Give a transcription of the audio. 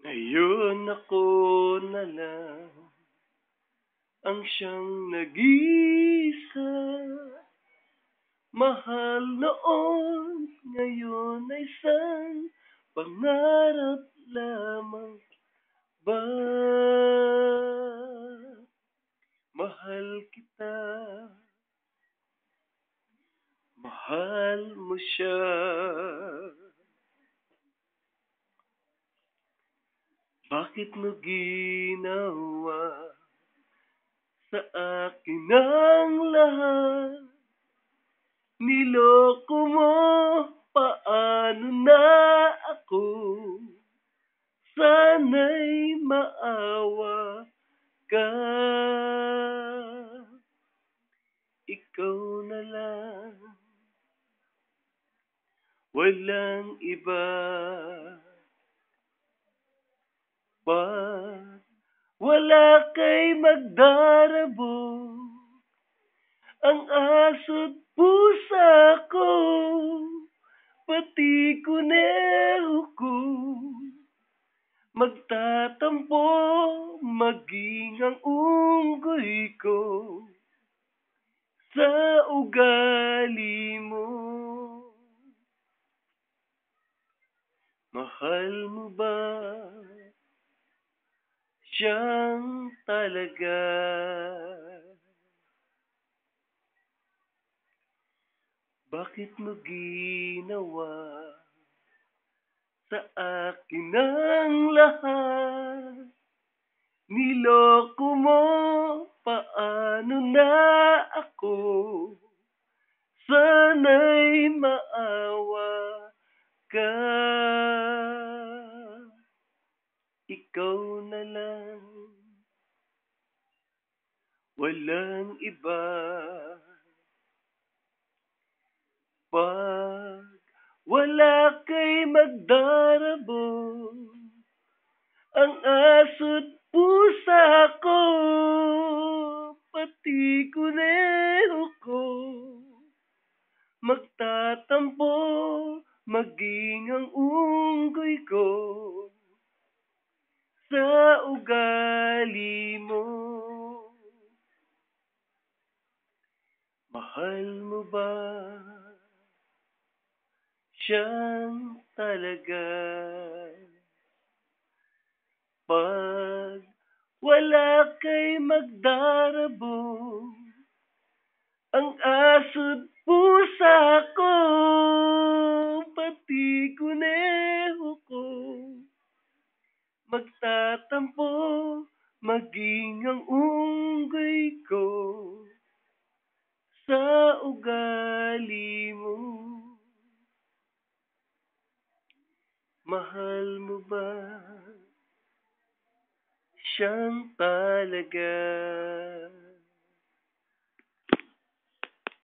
Ngayon ako na lang ang siyang nag-iisa. Mahal noon, ngayon ay isang pangarap lamang ba? Mahal kita, mahal mo siya. Bakit mo ginawa sa akin ang lahat? Niloko mo, paano na ako? Sana'y maawa ka. Ikaw na lang, walang iba. Pag wala kay magdarabo, ang aso't pusa ko, pati kuneho ko, magtatampo, maging ang unggoy ko sa ugali mo. Mahal mo ba siyang talaga? Bakit mo ginawa sa akin ang lahat? Niloko mo, paano na ako? Sana'y maawa ka. Ikaw na lang, walang iba. Pag wala kay magdarabo, ang aso't pusa ko, pati kuneho ko, magtatampo, maging ang unggoy ko sa ugali mo. Mahal mo ba siyang talaga? Pag wala kay magdarabo, ang aso't pusa ko, pati kuneho ko, magtatampo, maging ang unggoy ko sa ugali mo. Mahal mo ba siyang talaga?